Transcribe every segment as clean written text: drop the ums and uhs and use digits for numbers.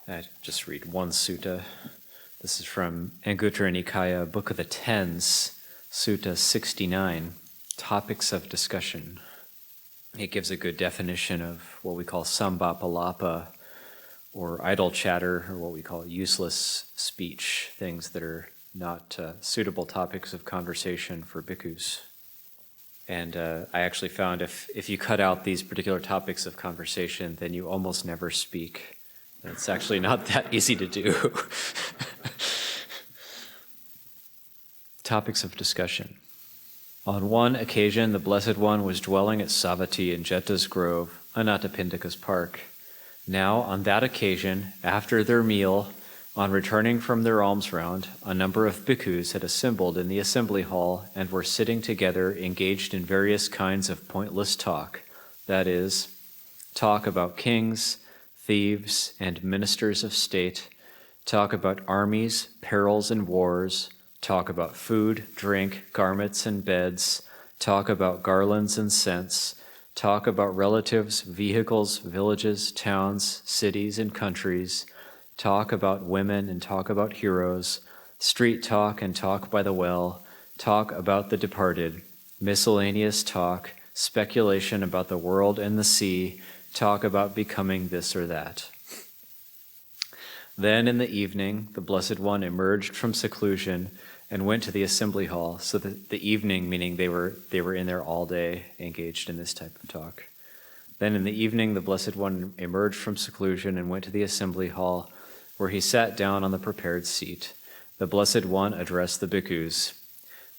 I just read one sutta. This is from Anguttara Nikaya, Book of the Tens, Sutta 69, Topics of Discussion. It gives a good definition of what we call sambapalapa, or idle chatter, or what we call useless speech, things that are not suitable topics of conversation for bhikkhus. And I actually found if you cut out these particular topics of conversation, then you almost never speak. It's actually not that easy to do. Topics of discussion. On one occasion, the Blessed One was dwelling at Savatthi in Jeta's Grove, Anathapindika's park. Now, on that occasion, after their meal, on returning from their alms round, a number of bhikkhus had assembled in the assembly hall and were sitting together engaged in various kinds of pointless talk, that is, talk about kings, thieves, and ministers of state, talk about armies, perils, and wars, talk about food, drink, garments, and beds, talk about garlands and scents, talk about relatives, vehicles, villages, towns, cities, and countries, talk about women and talk about heroes, street talk and talk by the well, talk about the departed, miscellaneous talk, speculation about the world and the sea, talk about becoming this or that. Then in the evening, the Blessed One emerged from seclusion and went to the assembly hall. So the evening, meaning they were in there all day, engaged in this type of talk. Then in the evening, the Blessed One emerged from seclusion and went to the assembly hall, where he sat down on the prepared seat. The Blessed One addressed the bhikkhus.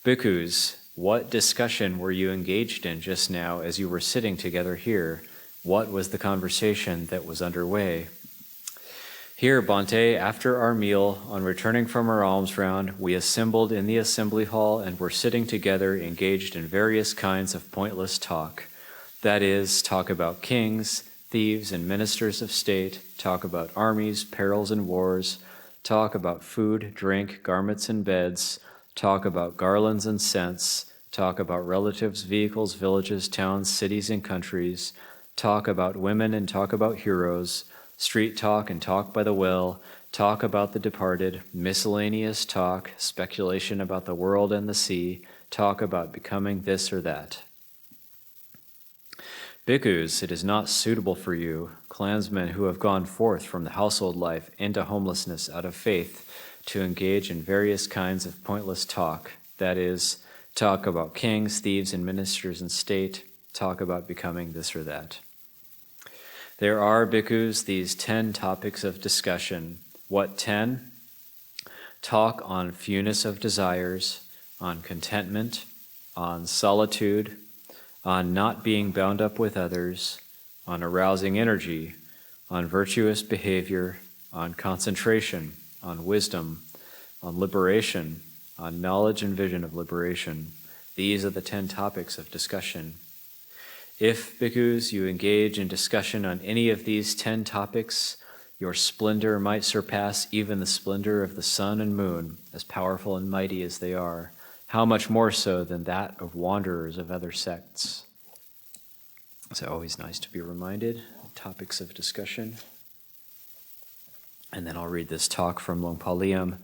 Bhikkhus, what discussion were you engaged in just now as you were sitting together here? What was the conversation that was underway? Here, Bhante, after our meal, on returning from our alms round, we assembled in the assembly hall and were sitting together engaged in various kinds of pointless talk. That is, talk about kings, thieves, and ministers of state, talk about armies, perils, and wars, talk about food, drink, garments, and beds, talk about garlands and scents, talk about relatives, vehicles, villages, towns, cities, and countries, talk about women and talk about heroes, street talk and talk by the well, talk about the departed, miscellaneous talk, speculation about the world and the sea, talk about becoming this or that. Bhikkhus, it is not suitable for you, clansmen who have gone forth from the household life into homelessness out of faith, to engage in various kinds of pointless talk, that is, talk about kings, thieves, and ministers in state, talk about becoming this or that. There are, bhikkhus, these 10 topics of discussion. What 10? Talk on fewness of desires, on contentment, on solitude, on not being bound up with others, on arousing energy, on virtuous behavior, on concentration, on wisdom, on liberation, on knowledge and vision of liberation. These are the 10 topics of discussion. If, bhikkhus, you engage in discussion on any of these 10 topics, your splendor might surpass even the splendor of the sun and moon, as powerful and mighty as they are. How much more so than that of wanderers of other sects? It's always nice to be reminded of topics of discussion. And then I'll read this talk from Longpa Liem.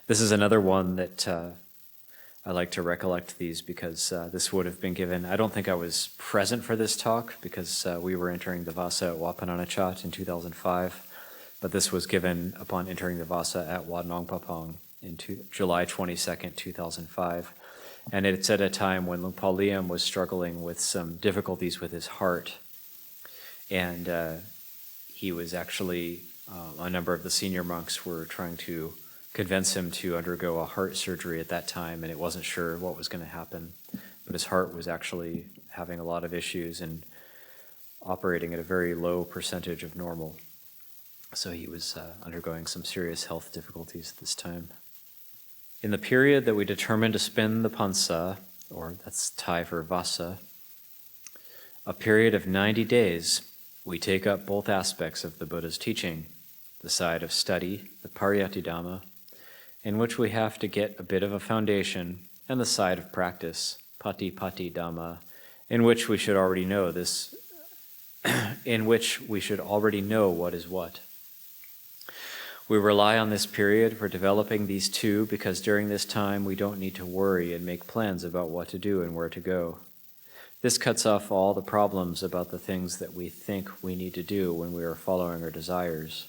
This is another one that I like to recollect these because this would have been given. I don't think I was present for this talk because we were entering the Vasa at Wat Pah Nanachat in 2005, but this was given upon entering the Vasa at Wat Nong Papong in July 22nd, 2005. And it's at a time when Longpa Liem was struggling with some difficulties with his heart. And he was actually, a number of the senior monks were trying to convince him to undergo a heart surgery at that time, and it wasn't sure what was going to happen. But his heart was actually having a lot of issues and operating at a very low percentage of normal. So he was undergoing some serious health difficulties at this time. In the period that we determined to spend the Pansa, or that's Thai for Vasa, a period of 90 days, we take up both aspects of the Buddha's teaching, the side of study, the Pariyatti-Dhamma, in which we have to get a bit of a foundation, and the side of practice, Pati-Pati-Dhamma, in which we should already know what is what. We rely on this period for developing these two because during this time we don't need to worry and make plans about what to do and where to go. This cuts off all the problems about the things that we think we need to do when we are following our desires.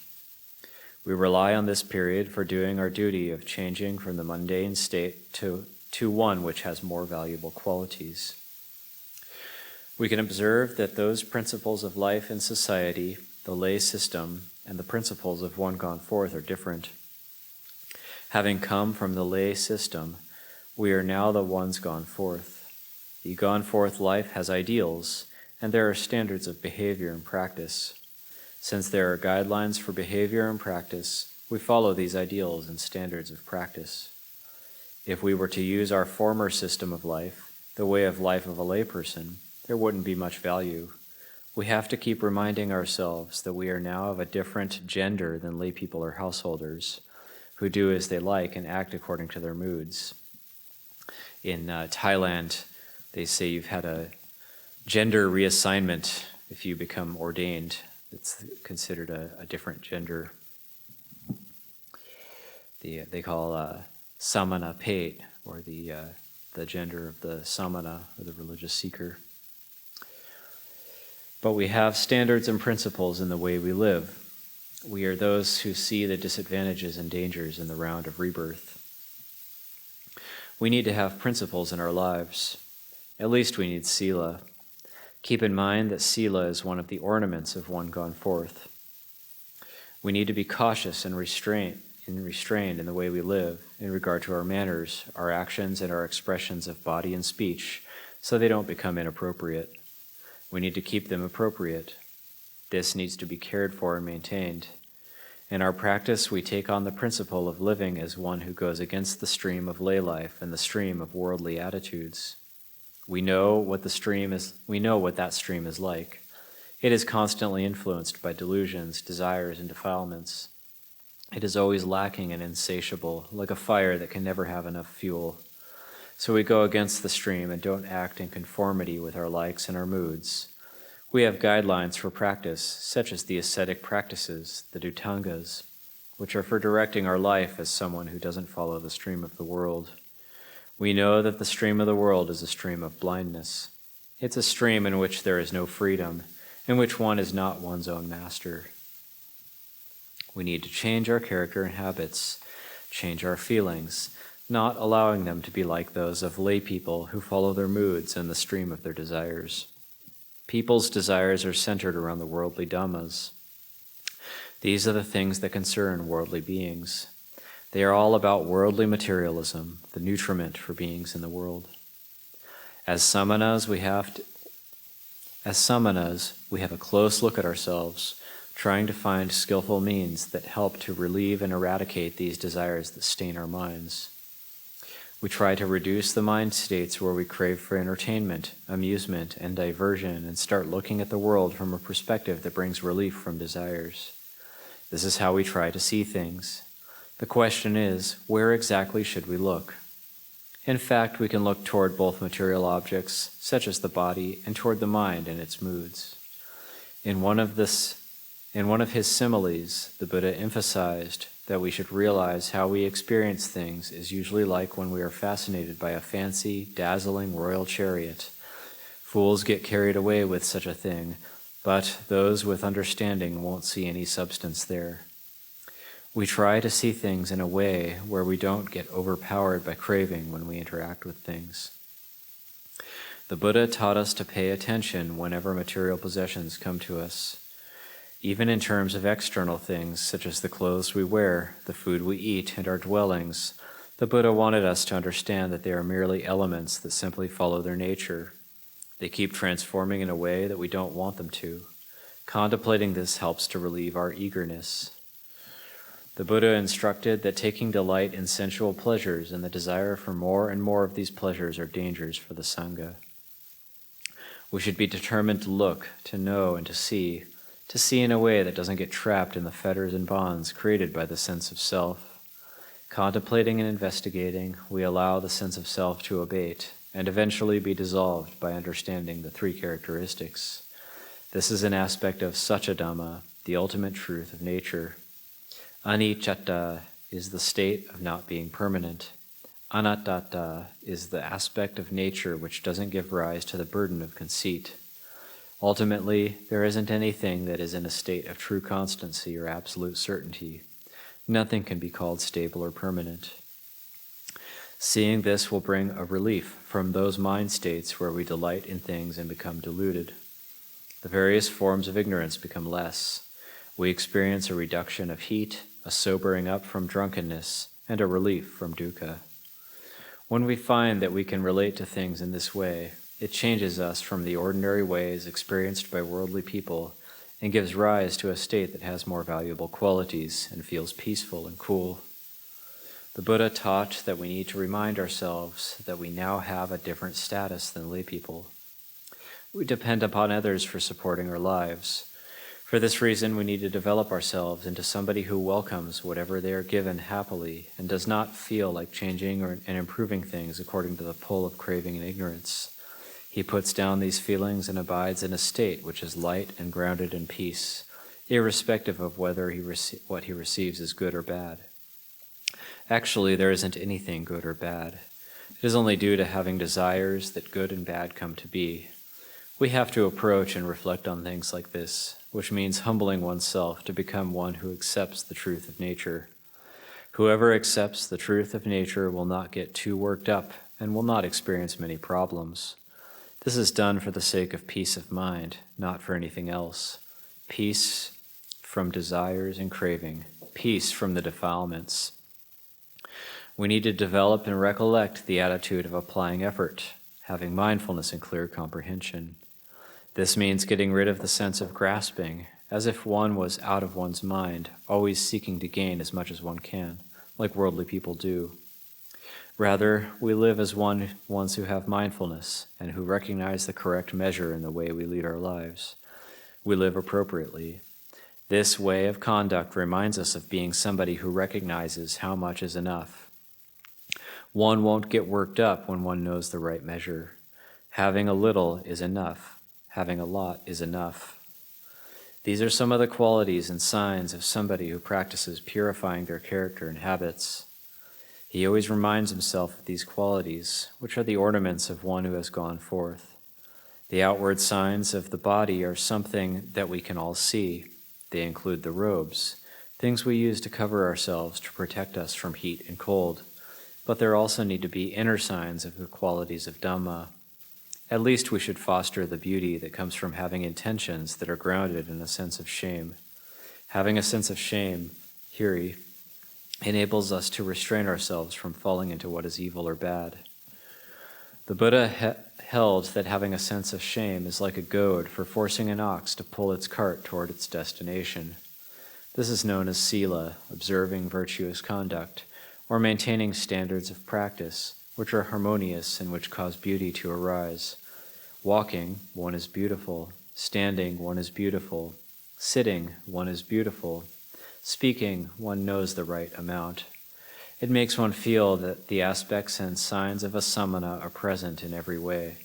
We rely on this period for doing our duty of changing from the mundane state to one which has more valuable qualities. We can observe that those principles of life in society, the lay system, and the principles of one gone forth are different. Having come from the lay system, we are now the ones gone forth. The gone forth life has ideals, and there are standards of behavior and practice. Since there are guidelines for behavior and practice, we follow these ideals and standards of practice. If we were to use our former system of life, the way of life of a layperson, there wouldn't be much value. We have to keep reminding ourselves that we are now of a different gender than lay people or householders, who do as they like and act according to their moods. In Thailand, they say you've had a gender reassignment if you become ordained. It's considered a different gender. They call samana pate, or the gender of the samana, or the religious seeker. But we have standards and principles in the way we live. We are those who see the disadvantages and dangers in the round of rebirth. We need to have principles in our lives. At least we need sila. Keep in mind that sila is one of the ornaments of one gone forth. We need to be cautious and restrained in the way we live in regard to our manners, our actions, and our expressions of body and speech, so they don't become inappropriate. We need to keep them appropriate. This needs to be cared for and maintained. In our practice, we take on the principle of living as one who goes against the stream of lay life and the stream of worldly attitudes. We know what that stream is like. It is constantly influenced by delusions, desires, and defilements. It is always lacking and insatiable, like a fire that can never have enough fuel. So we go against the stream and don't act in conformity with our likes and our moods. We have guidelines for practice, such as the ascetic practices, the dhutangas, which are for directing our life as someone who doesn't follow the stream of the world. We know that the stream of the world is a stream of blindness. It's a stream in which there is no freedom, in which one is not one's own master. We need to change our character and habits, change our feelings, not allowing them to be like those of lay people who follow their moods and the stream of their desires. People's desires are centered around the worldly dhammas. These are the things that concern worldly beings. They are all about worldly materialism, the nutriment for beings in the world. As samanas, we have a close look at ourselves, trying to find skillful means that help to relieve and eradicate these desires that stain our minds. We try to reduce the mind states where we crave for entertainment, amusement, and diversion, and start looking at the world from a perspective that brings relief from desires. This is how we try to see things. The question is, where exactly should we look? In fact, we can look toward both material objects, such as the body, and toward the mind and its moods. In one of his similes, the Buddha emphasized that we should realize how we experience things is usually like when we are fascinated by a fancy, dazzling royal chariot. Fools get carried away with such a thing, but those with understanding won't see any substance there. We try to see things in a way where we don't get overpowered by craving when we interact with things. The Buddha taught us to pay attention whenever material possessions come to us. Even in terms of external things, such as the clothes we wear, the food we eat, and our dwellings, the Buddha wanted us to understand that they are merely elements that simply follow their nature. They keep transforming in a way that we don't want them to. Contemplating this helps to relieve our eagerness. The Buddha instructed that taking delight in sensual pleasures and the desire for more and more of these pleasures are dangers for the Sangha. We should be determined to look, to know, and to see in a way that doesn't get trapped in the fetters and bonds created by the sense of self. Contemplating and investigating, we allow the sense of self to abate and eventually be dissolved by understanding the three characteristics. This is an aspect of Satcha Dhamma, the ultimate truth of nature. Aniccatta is the state of not being permanent. Anatta is the aspect of nature which doesn't give rise to the burden of conceit. Ultimately, there isn't anything that is in a state of true constancy or absolute certainty. Nothing can be called stable or permanent. Seeing this will bring a relief from those mind states where we delight in things and become deluded. The various forms of ignorance become less. We experience a reduction of heat, a sobering up from drunkenness, and a relief from dukkha. When we find that we can relate to things in this way, it changes us from the ordinary ways experienced by worldly people and gives rise to a state that has more valuable qualities and feels peaceful and cool. The Buddha taught that we need to remind ourselves that we now have a different status than lay people. We depend upon others for supporting our lives. For this reason, we need to develop ourselves into somebody who welcomes whatever they are given happily and does not feel like changing and improving things according to the pull of craving and ignorance. He puts down these feelings and abides in a state which is light and grounded in peace, irrespective of whether what he receives is good or bad. Actually, there isn't anything good or bad. It is only due to having desires that good and bad come to be. We have to approach and reflect on things like this, which means humbling oneself to become one who accepts the truth of nature. Whoever accepts the truth of nature will not get too worked up and will not experience many problems. This is done for the sake of peace of mind, not for anything else. Peace from desires and craving, peace from the defilements. We need to develop and recollect the attitude of applying effort, having mindfulness and clear comprehension. This means getting rid of the sense of grasping, as if one was out of one's mind, always seeking to gain as much as one can, like worldly people do. Rather, we live as ones who have mindfulness and who recognize the correct measure in the way we lead our lives. We live appropriately. This way of conduct reminds us of being somebody who recognizes how much is enough. One won't get worked up when one knows the right measure. Having a little is enough. Having a lot is enough. These are some of the qualities and signs of somebody who practices purifying their character and habits. He always reminds himself of these qualities, which are the ornaments of one who has gone forth. The outward signs of the body are something that we can all see. They include the robes, things we use to cover ourselves to protect us from heat and cold. But there also need to be inner signs of the qualities of Dhamma. At least we should foster the beauty that comes from having intentions that are grounded in a sense of shame. Having a sense of shame, hiri, enables us to restrain ourselves from falling into what is evil or bad. The Buddha held that having a sense of shame is like a goad for forcing an ox to pull its cart toward its destination. This is known as sila, observing virtuous conduct, or maintaining standards of practice, which are harmonious and which cause beauty to arise. Walking, one is beautiful. Standing, one is beautiful. Sitting, one is beautiful. Speaking, one knows the right amount. It makes one feel that the aspects and signs of a samana are present in every way.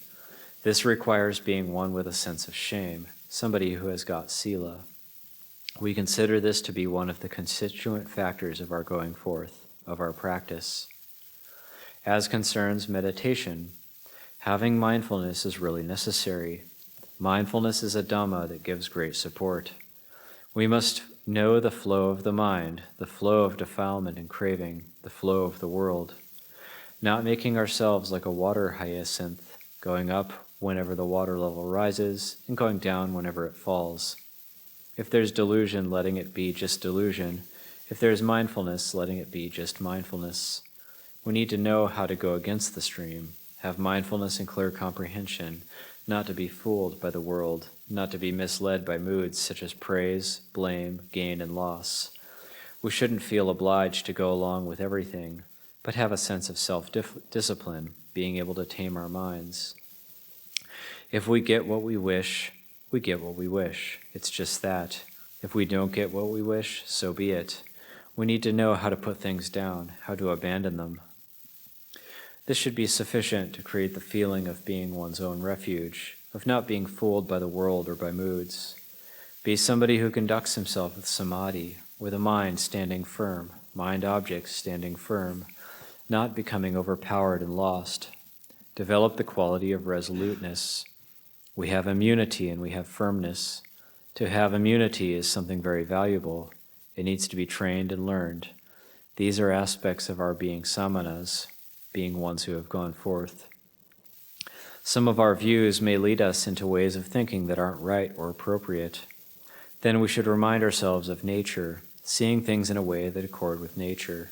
This requires being one with a sense of shame, somebody who has got sila. We consider this to be one of the constituent factors of our going forth, of our practice. As concerns meditation, having mindfulness is really necessary. Mindfulness is a Dhamma that gives great support. We must know the flow of the mind, the flow of defilement and craving, the flow of the world, not making ourselves like a water hyacinth, going up whenever the water level rises and going down whenever it falls. If there's delusion, letting it be just delusion. If there's mindfulness, letting it be just mindfulness. We need to know how to go against the stream, have mindfulness and clear comprehension, not to be fooled by the world, not to be misled by moods such as praise, blame, gain, and loss. We shouldn't feel obliged to go along with everything, but have a sense of self-discipline, being able to tame our minds. If we get what we wish, we get what we wish. It's just that. If we don't get what we wish, so be it. We need to know how to put things down, how to abandon them. This should be sufficient to create the feeling of being one's own refuge, of not being fooled by the world or by moods. Be somebody who conducts himself with samadhi, with a mind standing firm, mind objects standing firm, not becoming overpowered and lost. Develop the quality of resoluteness. We have immunity and we have firmness. To have immunity is something very valuable. It needs to be trained and learned. These are aspects of our being samanas, being ones who have gone forth. Some of our views may lead us into ways of thinking that aren't right or appropriate. Then we should remind ourselves of nature, seeing things in a way that accord with nature.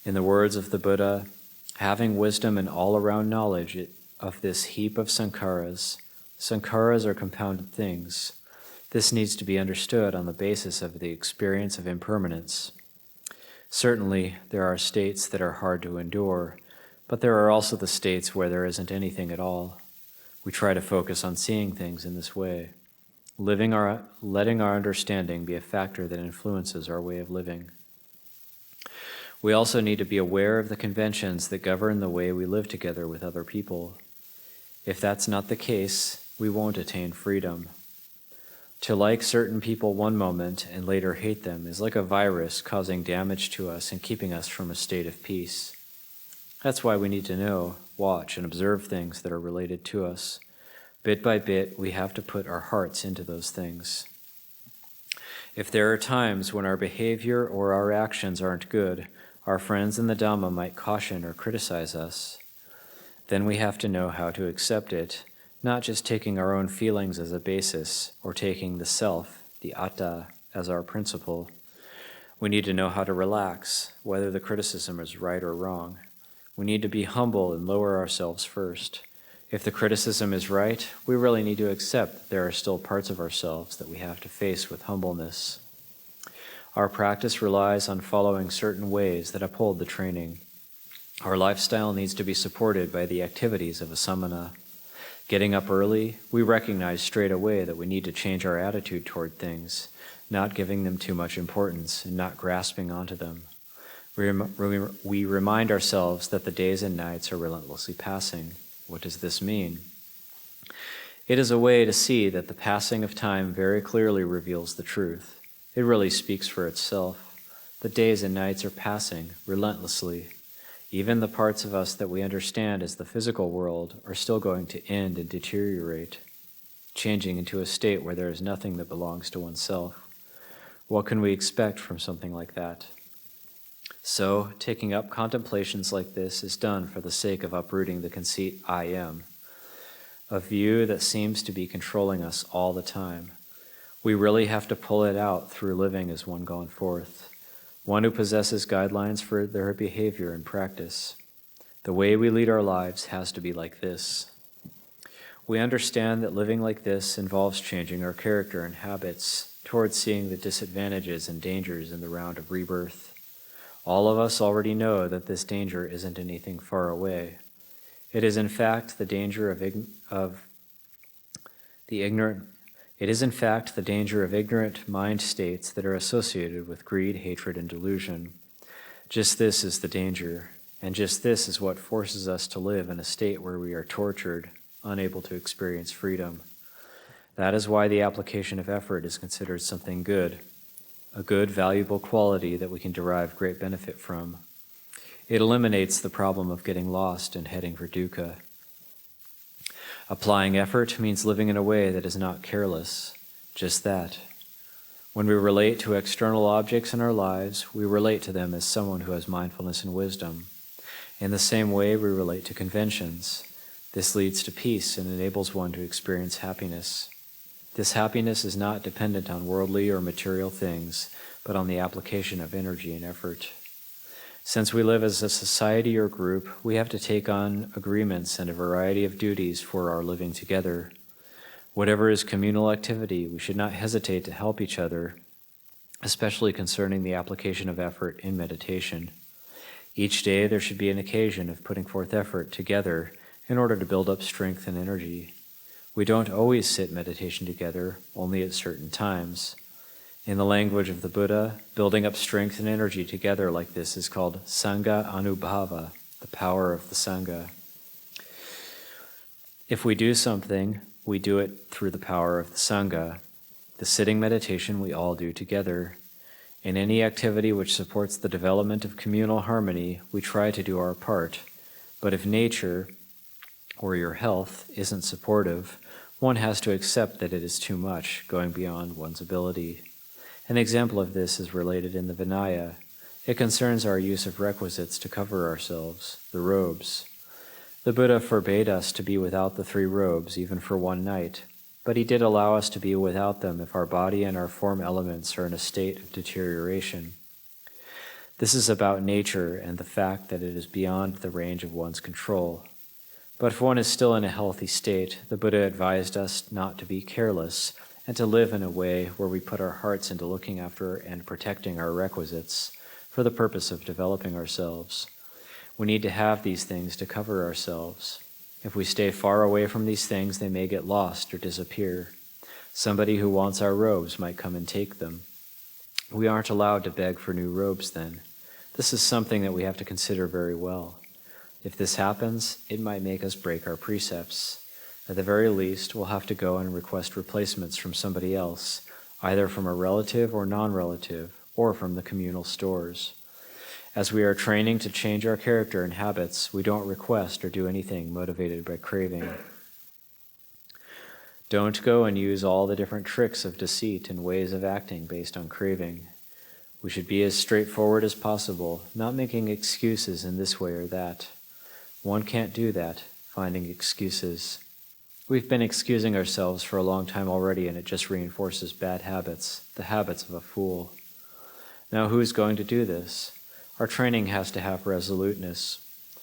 In the words of the Buddha, having wisdom and all-around knowledge of this heap of sankharas. Sankharas are compounded things. This needs to be understood on the basis of the experience of impermanence. Certainly, there are states that are hard to endure, but there are also the states where there isn't anything at all. We try to focus on seeing things in this way, letting our understanding be a factor that influences our way of living. We also need to be aware of the conventions that govern the way we live together with other people. If that's not the case, we won't attain freedom. To like certain people one moment and later hate them is like a virus causing damage to us and keeping us from a state of peace. That's why we need to know, watch, and observe things that are related to us. Bit by bit, we have to put our hearts into those things. If there are times when our behavior or our actions aren't good, our friends in the Dhamma might caution or criticize us. Then we have to know how to accept it, not just taking our own feelings as a basis or taking the self, the atta, as our principle. We need to know how to relax, whether the criticism is right or wrong. We need to be humble and lower ourselves first. If the criticism is right, we really need to accept that there are still parts of ourselves that we have to face with humbleness. Our practice relies on following certain ways that uphold the training. Our lifestyle needs to be supported by the activities of a samana. Getting up early, we recognize straight away that we need to change our attitude toward things, not giving them too much importance and not grasping onto them. We remind ourselves that the days and nights are relentlessly passing. What does this mean? It is a way to see that the passing of time very clearly reveals the truth. It really speaks for itself. The days and nights are passing relentlessly. Even the parts of us that we understand as the physical world are still going to end and deteriorate, changing into a state where there is nothing that belongs to oneself. What can we expect from something like that? So, taking up contemplations like this is done for the sake of uprooting the conceit I am, a view that seems to be controlling us all the time. We really have to pull it out through living as one gone forth, one who possesses guidelines for their behavior and practice. The way we lead our lives has to be like this. We understand that living like this involves changing our character and habits towards seeing the disadvantages and dangers in the round of rebirth. All of us already know that this danger isn't anything far away. It is in fact the danger of ignorant mind states that are associated with greed, hatred, and delusion. Just this is the danger, and just this is what forces us to live in a state where we are tortured, unable to experience freedom. That is why the application of effort is considered something good, a good, valuable quality that we can derive great benefit from. It eliminates the problem of getting lost and heading for dukkha. Applying effort means living in a way that is not careless, just that. When we relate to external objects in our lives, we relate to them as someone who has mindfulness and wisdom. In the same way, we relate to conventions. This leads to peace and enables one to experience happiness. This happiness is not dependent on worldly or material things, but on the application of energy and effort. Since we live as a society or group, we have to take on agreements and a variety of duties for our living together. Whatever is communal activity, we should not hesitate to help each other, especially concerning the application of effort in meditation. Each day there should be an occasion of putting forth effort together in order to build up strength and energy. We don't always sit meditation together, only at certain times. In the language of the Buddha, building up strength and energy together like this is called Sangha Anubhava, the power of the Sangha. If we do something, we do it through the power of the Sangha. The sitting meditation we all do together. In any activity which supports the development of communal harmony, we try to do our part. But if nature, or your health, isn't supportive, one has to accept that it is too much, going beyond one's ability. An example of this is related in the Vinaya. It concerns our use of requisites to cover ourselves, the robes. The Buddha forbade us to be without the 3 robes, even for one night, but he did allow us to be without them if our body and our form elements are in a state of deterioration. This is about nature and the fact that it is beyond the range of one's control. But if one is still in a healthy state, the Buddha advised us not to be careless and to live in a way where we put our hearts into looking after and protecting our requisites for the purpose of developing ourselves. We need to have these things to cover ourselves. If we stay far away from these things, they may get lost or disappear. Somebody who wants our robes might come and take them. We aren't allowed to beg for new robes then. This is something that we have to consider very well. If this happens, it might make us break our precepts. At the very least, we'll have to go and request replacements from somebody else, either from a relative or non-relative, or from the communal stores. As we are training to change our character and habits, we don't request or do anything motivated by craving. Don't go and use all the different tricks of deceit and ways of acting based on craving. We should be as straightforward as possible, not making excuses in this way or that. One can't do that, finding excuses. We've been excusing ourselves for a long time already, and it just reinforces bad habits, the habits of a fool. Now, who's going to do this? Our training has to have resoluteness.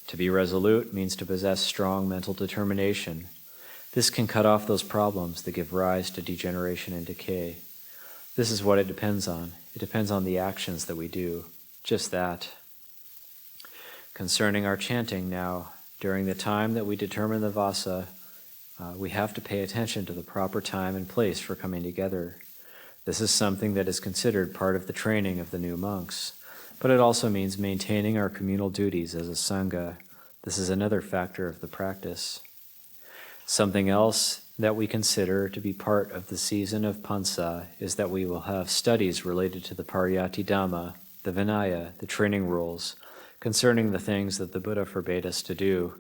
To be resolute means to possess strong mental determination. This can cut off those problems that give rise to degeneration and decay. This is what it depends on. It depends on the actions that we do. Just that. Concerning our chanting now, during the time that we determine the vasa, we have to pay attention to the proper time and place for coming together. This is something that is considered part of the training of the new monks, but it also means maintaining our communal duties as a sangha. This is another factor of the practice. Something else that we consider to be part of the season of Pansa is that we will have studies related to the Pariyatti Dhamma, the Vinaya, the training rules, concerning the things that the Buddha forbade us to do,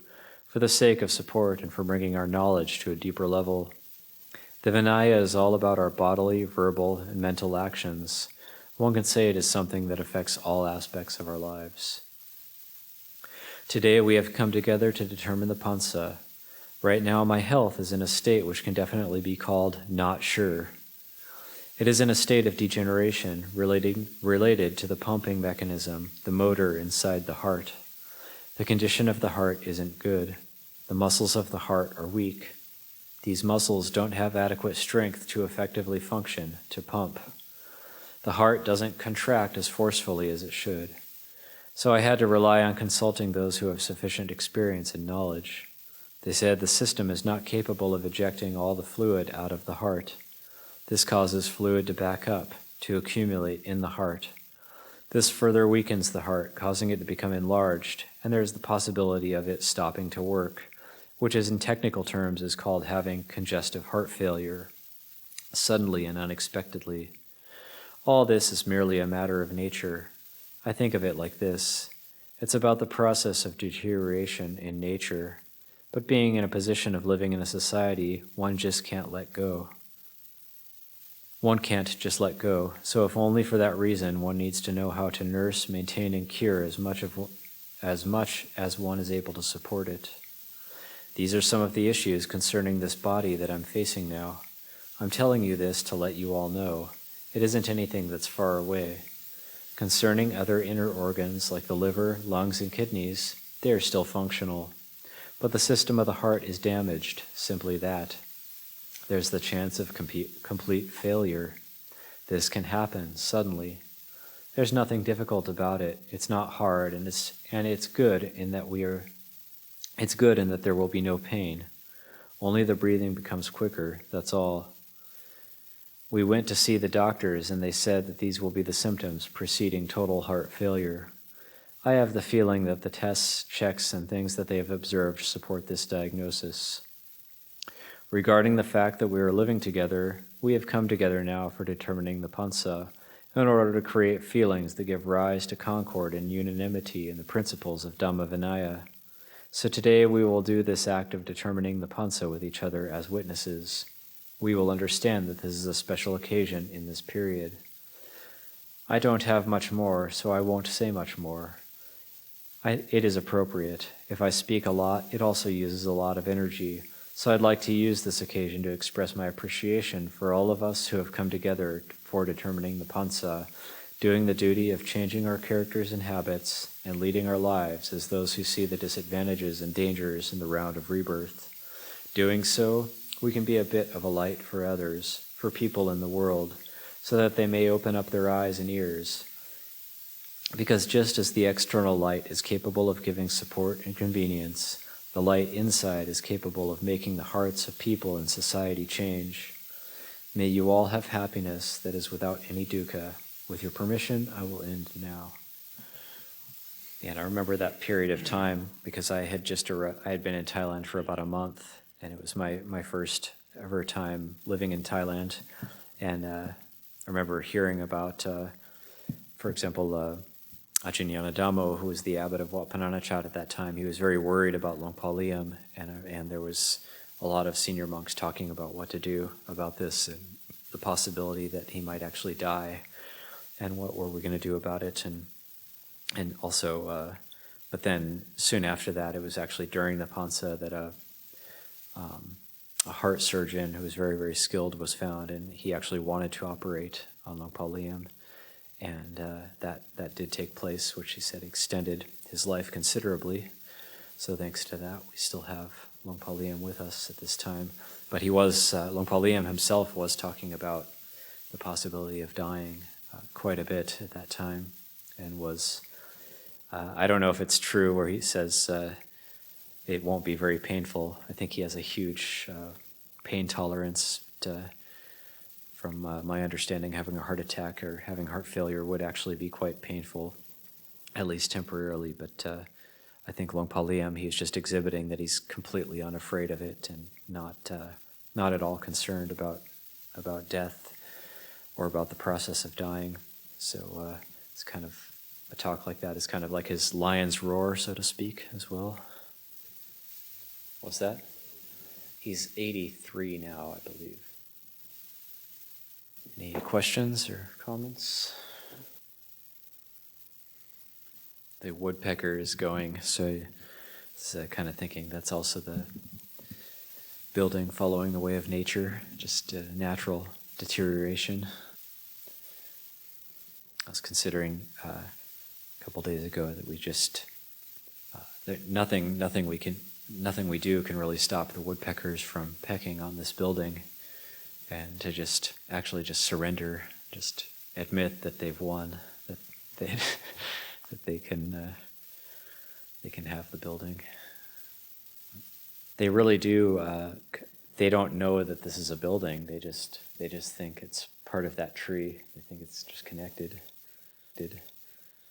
for the sake of support and for bringing our knowledge to a deeper level. The Vinaya is all about our bodily, verbal, and mental actions. One can say it is something that affects all aspects of our lives. Today we have come together to determine the Pansa. Right now my health is in a state which can definitely be called not sure. It is in a state of degeneration related to the pumping mechanism, the motor inside the heart. The condition of the heart isn't good. The muscles of the heart are weak. These muscles don't have adequate strength to effectively function, to pump. The heart doesn't contract as forcefully as it should. So I had to rely on consulting those who have sufficient experience and knowledge. They said the system is not capable of ejecting all the fluid out of the heart. This causes fluid to back up, to accumulate in the heart. This further weakens the heart, causing it to become enlarged, and there is the possibility of it stopping to work, which in technical terms is called having congestive heart failure, suddenly and unexpectedly. All this is merely a matter of nature. I think of it like this. It's about the process of deterioration in nature, but being in a position of living in a society, one just can't let go. One can't just let go, so if only for that reason, one needs to know how to nurse, maintain, and cure as much as one is able to support it. These are some of the issues concerning this body that I'm facing now. I'm telling you this to let you all know. It isn't anything that's far away. Concerning other inner organs like the liver, lungs, and kidneys, they are still functional. But the system of the heart is damaged, simply that. There's the chance of complete failure. This can happen suddenly. There's nothing difficult about it. It's not hard, and it's good in that there will be no pain. Only the breathing becomes quicker, that's all. We went to see the doctors, and they said that these will be the symptoms preceding total heart failure. I have the feeling that the tests, checks, and things that they have observed support this diagnosis. Regarding the fact that we are living together, we have come together now for determining the Pansa, in order to create feelings that give rise to concord and unanimity in the principles of Dhamma Vinaya. So today we will do this act of determining the pansa with each other as witnesses. We will understand that this is a special occasion in this period. I don't have much more, so I won't say much more. It is appropriate. If I speak a lot, it also uses a lot of energy, so I'd like to use this occasion to express my appreciation for all of us who have come together for determining the pansa, doing the duty of changing our characters and habits, and leading our lives as those who see the disadvantages and dangers in the round of rebirth. Doing so, we can be a bit of a light for others, for people in the world, so that they may open up their eyes and ears. Because just as the external light is capable of giving support and convenience, the light inside is capable of making the hearts of people in society change. May you all have happiness that is without any dukkha. With your permission, I will end now. And I remember that period of time because I had been in Thailand for about a month, and it was my first ever time living in Thailand. And I remember hearing about, for example, Ajahn Nyaniko, who was the abbot of Wat Pananachat at that time. He was very worried about Longpa Liem, and there was a lot of senior monks talking about what to do about this and the possibility that he might actually die, and what were we going to do about it, and also, but then soon after that, it was actually during the pansa that a heart surgeon who was very, very skilled was found, and he actually wanted to operate on Longpa Liem. And that did take place, which he said extended his life considerably. So thanks to that, we still have Longpa Liem with us at this time. But Longpa Liem himself was talking about the possibility of dying quite a bit at that time, and I don't know if it's true where he says it won't be very painful. I think he has a huge pain tolerance from my understanding, having a heart attack or having heart failure would actually be quite painful, at least temporarily. But I think Longpa Liem, he's just exhibiting that he's completely unafraid of it and not at all concerned about death or about the process of dying. So it's kind of a talk like that is kind of like his lion's roar, so to speak, as well. What's that? He's 83 now, I believe. Any questions or comments? The woodpecker is going, so it's kind of thinking that's also the building following the way of nature, just natural deterioration. I was considering a couple days ago that we just nothing we do can really stop the woodpeckers from pecking on this building. And to just surrender, just admit that they've won, that they can have the building. They really do. They don't know that this is a building. They just think it's part of that tree. They think it's just connected.